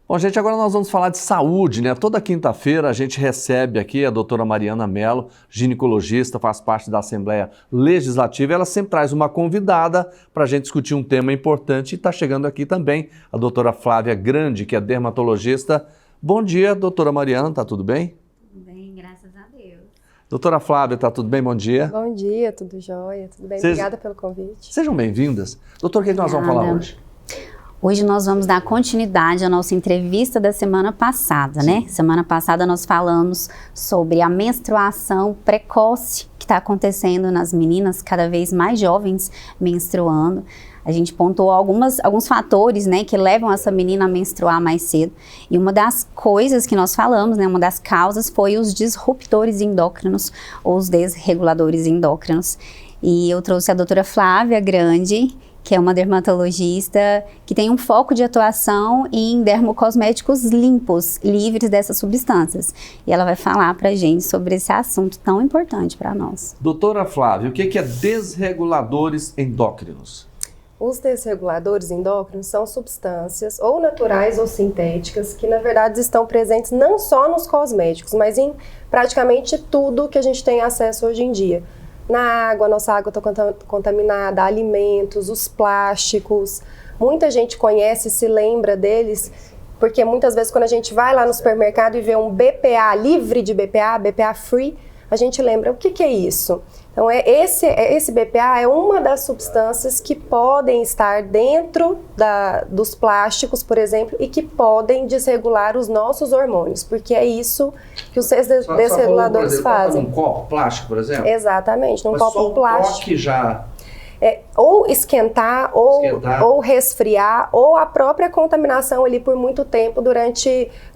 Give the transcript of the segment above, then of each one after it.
Bom, gente, agora nós vamos falar de saúde, né? Toda quinta-feira a gente recebe aqui a doutora Mariana Mello, ginecologista, faz parte da Assembleia Legislativa. Ela sempre traz uma convidada para a gente discutir um tema importante. E está chegando aqui também a doutora Flávia Grande, que é dermatologista. Bom dia, doutora Mariana, tá tudo bem? Tudo bem, graças a Deus. Doutora Flávia, tá tudo bem? Bom dia. Bom dia, tudo jóia, tudo bem? Obrigada pelo convite. Sejam bem-vindas. Doutor, o que nós vamos falar hoje? Hoje nós vamos dar continuidade à nossa entrevista da semana passada, né? Semana passada nós falamos sobre a menstruação precoce que está acontecendo nas meninas cada vez mais jovens menstruando. A gente pontuou alguns fatores, né, que levam essa menina a menstruar mais cedo. E uma das coisas que nós falamos, né, uma das causas foi os disruptores endócrinos ou os desreguladores endócrinos. E eu trouxe a doutora Flávia Grande, que é uma dermatologista que tem um foco de atuação em dermocosméticos limpos, livres dessas substâncias. E ela vai falar pra gente sobre esse assunto tão importante para nós. Doutora Flávia, o que é desreguladores endócrinos? Os desreguladores endócrinos são substâncias ou naturais ou sintéticas que, na verdade, estão presentes não só nos cosméticos, mas em praticamente tudo que a gente tem acesso hoje em dia. Na água, nossa água está contaminada, alimentos, os plásticos. Muita gente conhece e se lembra deles, porque muitas vezes quando a gente vai lá no supermercado e vê um BPA livre de BPA, BPA free, a gente lembra o que é isso. Então esse BPA é uma das substâncias que podem estar dentro dos plásticos, por exemplo, e que podem desregular os nossos hormônios, porque é isso que os desreguladores fazem. Um copo plástico, por exemplo? Exatamente, num copo plástico. Só toque já... ou esquentar, ou resfriar, ou a própria contaminação ali por muito tempo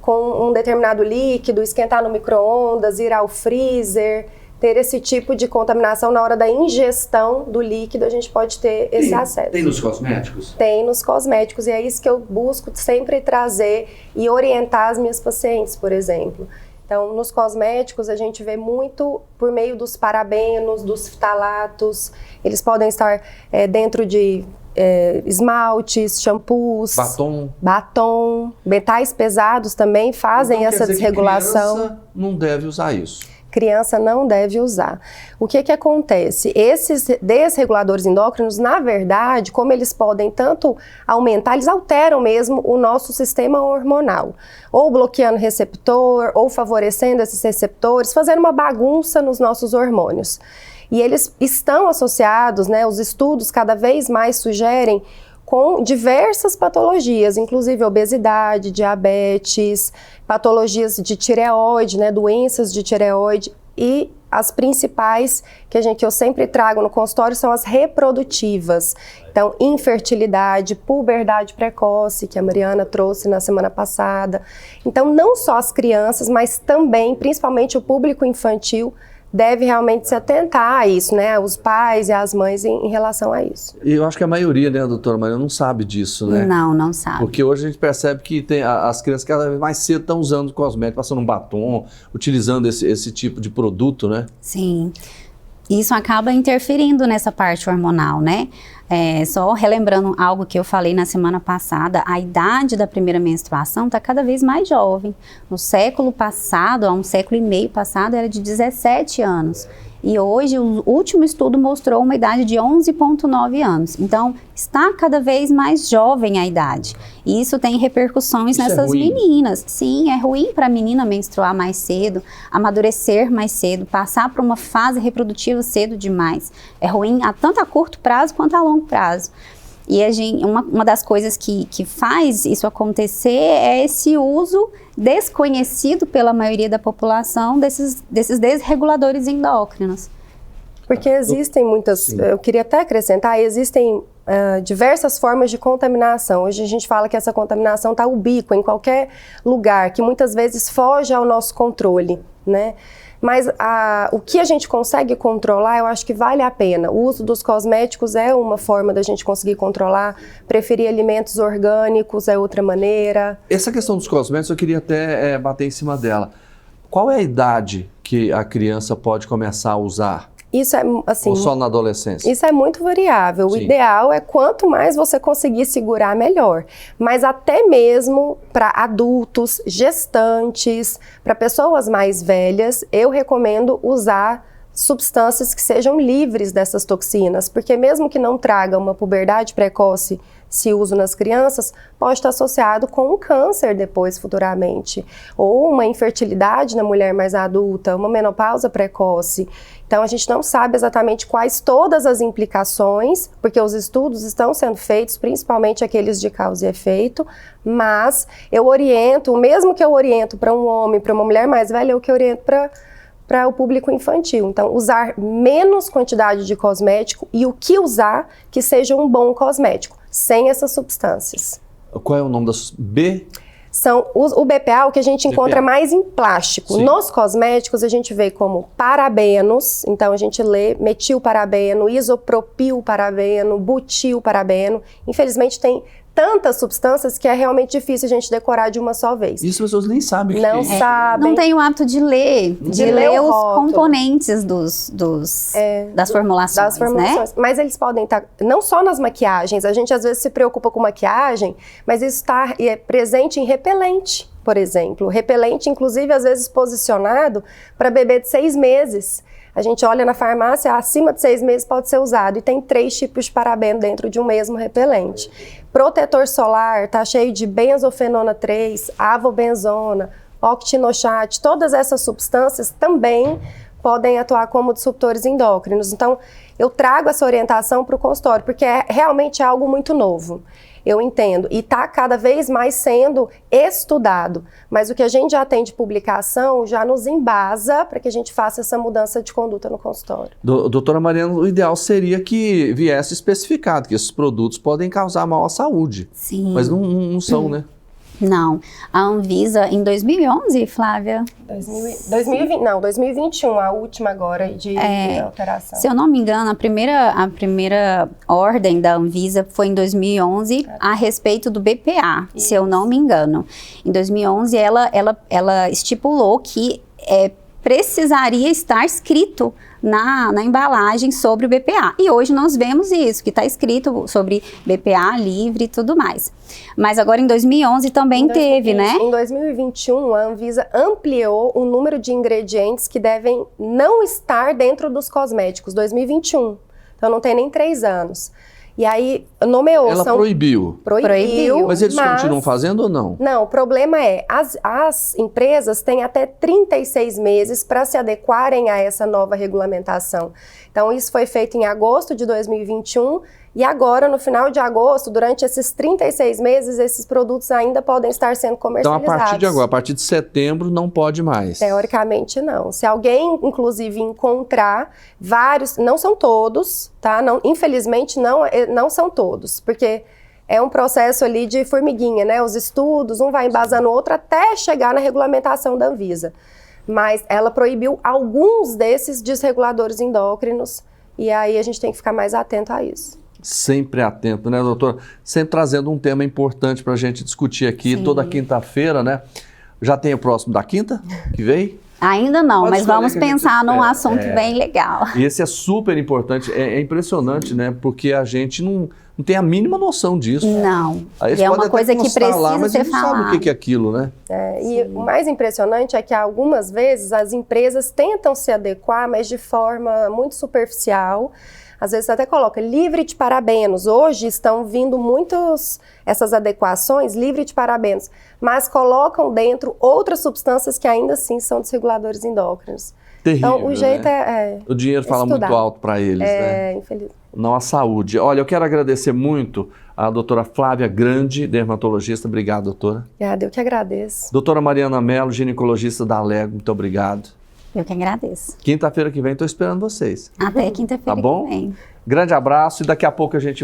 com um determinado líquido, esquentar no micro-ondas, ir ao freezer, ter esse tipo de contaminação na hora da ingestão do líquido, a gente pode ter esse acesso. Tem nos cosméticos? Tem nos cosméticos, e é isso que eu busco sempre trazer e orientar as minhas pacientes, por exemplo. Então, nos cosméticos, a gente vê muito por meio dos parabenos, dos ftalatos. Eles podem estar dentro de esmaltes, shampoos, batom. Metais pesados também fazem essa desregulação. Criança não deve usar isso. Criança não deve usar. O que acontece? Esses desreguladores endócrinos, na verdade, como eles podem tanto aumentar, eles alteram mesmo o nosso sistema hormonal, ou bloqueando receptor, ou favorecendo esses receptores, fazendo uma bagunça nos nossos hormônios. E eles estão associados, né, os estudos cada vez mais sugerem, com diversas patologias, inclusive obesidade, diabetes, patologias de tireoide, né, doenças de tireoide, e as principais que eu sempre trago no consultório são as reprodutivas. Então, infertilidade, puberdade precoce, que a Mariana trouxe na semana passada. Então, não só as crianças, mas também, principalmente o público infantil, deve realmente se atentar a isso, né? Os pais e as mães em relação a isso. E eu acho que a maioria, né, doutora Maria, não sabe disso, né? Não sabe. Porque hoje a gente percebe que as crianças cada vez mais cedo estão usando cosmético, passando um batom, utilizando esse tipo de produto, né? Sim. Isso acaba interferindo nessa parte hormonal, né? Só relembrando algo que eu falei na semana passada, a idade da primeira menstruação está cada vez mais jovem. No século passado, há um século e meio passado, era de 17 anos. E hoje, o último estudo mostrou uma idade de 11,9 anos. Então, está cada vez mais jovem a idade. E isso tem repercussões nessas meninas. Sim, é ruim para a menina menstruar mais cedo, amadurecer mais cedo, passar por uma fase reprodutiva cedo demais. É ruim tanto a curto prazo quanto a longo prazo. E uma das coisas que faz isso acontecer é esse uso desconhecido pela maioria da população desses desreguladores endócrinos. Porque existem muitas, eu queria até acrescentar, existem diversas formas de contaminação. Hoje a gente fala que essa contaminação está ubíqua em qualquer lugar, que muitas vezes foge ao nosso controle, né? Mas o que a gente consegue controlar, eu acho que vale a pena. O uso dos cosméticos é uma forma da gente conseguir controlar. Preferir alimentos orgânicos é outra maneira. Essa questão dos cosméticos, eu queria até bater em cima dela. Qual é a idade que a criança pode começar a usar? Isso é, assim... Ou só na adolescência? Isso é muito variável. O Sim. ideal é quanto mais você conseguir segurar, melhor. Mas até mesmo para adultos, gestantes, para pessoas mais velhas, eu recomendo usar substâncias que sejam livres dessas toxinas, porque mesmo que não traga uma puberdade precoce, se uso nas crianças, pode estar associado com um câncer depois, futuramente, ou uma infertilidade na mulher mais adulta, uma menopausa precoce. Então, a gente não sabe exatamente quais todas as implicações, porque os estudos estão sendo feitos, principalmente aqueles de causa e efeito, mas eu oriento, o mesmo que eu oriento para um homem, para uma mulher mais velha, é o que eu oriento para o público infantil. Então, usar menos quantidade de cosmético e o que usar que seja um bom cosmético, sem essas substâncias. Qual é o nome das São o BPA, o que a gente encontra BPA. mais em plástico. Sim. Nos cosméticos, a gente vê como parabenos, então a gente lê metilparabeno, isopropilparabeno, butilparabeno. Infelizmente, tem tantas substâncias que é realmente difícil a gente decorar de uma só vez. Isso as pessoas nem sabem o que Não é isso. sabem. Não tem o hábito de ler, ler o os rótulo. componentes das formulações, Das formulações. né? Mas eles podem estar, não só nas maquiagens, a gente às vezes se preocupa com maquiagem, mas isso está presente em repelente, por exemplo. Repelente, inclusive, às vezes posicionado para bebê de 6 meses. A gente olha na farmácia, acima de 6 meses pode ser usado, e tem 3 tipos de parabeno dentro de um mesmo repelente. Protetor solar, tá cheio de benzofenona 3, avobenzona, octinoxate, todas essas substâncias também podem atuar como disruptores endócrinos. Então, eu trago essa orientação para o consultório, porque realmente algo muito novo. Eu entendo, e está cada vez mais sendo estudado, mas o que a gente já tem de publicação já nos embasa para que a gente faça essa mudança de conduta no consultório. Doutora Mariana, o ideal seria que viesse especificado que esses produtos podem causar mal à saúde, Sim. mas não são, né? Não. A Anvisa, em 2011, Flávia? 2021, a última agora de alteração. Se eu não me engano, a primeira ordem da Anvisa foi em 2011 a respeito do BPA, se eu não me engano. Em 2011, ela estipulou que precisaria estar escrito na embalagem sobre o BPA. E hoje nós vemos isso, que está escrito sobre BPA livre e tudo mais. Mas agora em 2011 também teve, né? Em 2021, a Anvisa ampliou o número de ingredientes que devem não estar dentro dos cosméticos. 2021. Então não tem nem 3 anos. E aí, nomeou... Ela proibiu. Proibiu. Mas eles continuam fazendo ou não? Não, o problema é, as empresas têm até 36 meses para se adequarem a essa nova regulamentação. Então, isso foi feito em agosto de 2021, e agora, no final de agosto, durante esses 36 meses, esses produtos ainda podem estar sendo comercializados. Então, a partir de agora, a partir de setembro, não pode mais. Teoricamente, não. Se alguém, inclusive, encontrar vários, não são todos, tá? Não, infelizmente, não são todos, porque é um processo ali de formiguinha, né? Os estudos, um vai embasando o outro até chegar na regulamentação da Anvisa. Mas ela proibiu alguns desses desreguladores endócrinos, e aí a gente tem que ficar mais atento a isso. Sempre atento, né, doutora? Sempre trazendo um tema importante para a gente discutir aqui. Sim. Toda quinta-feira, né? Já tem o próximo da quinta que vem? Ainda não, Pode mas escolher vamos que a gente pensar num espera. assunto bem legal. E esse é super importante, é impressionante, né? Porque a gente não tem a mínima noção disso. Não, Aí e é uma coisa que precisa lá, mas ser não sabe falada. o que é aquilo, né? E o mais impressionante é que algumas vezes as empresas tentam se adequar, mas de forma muito superficial. Às vezes até coloca livre de parabenos. Hoje estão vindo essas adequações livre de parabenos, mas colocam dentro outras substâncias que ainda assim são desreguladores endócrinos. Terrível, Então o jeito né? O dinheiro fala estudar. muito alto para eles, né? Infelizmente. Não a saúde. Olha, eu quero agradecer muito a doutora Flávia Grande, dermatologista. Obrigado, doutora. Eu que agradeço. Doutora Mariana Mello, ginecologista da Alego. Muito obrigado. Eu que agradeço. Quinta-feira que vem estou esperando vocês. Até quinta-feira Tá bom? que vem. Grande abraço e daqui a pouco a gente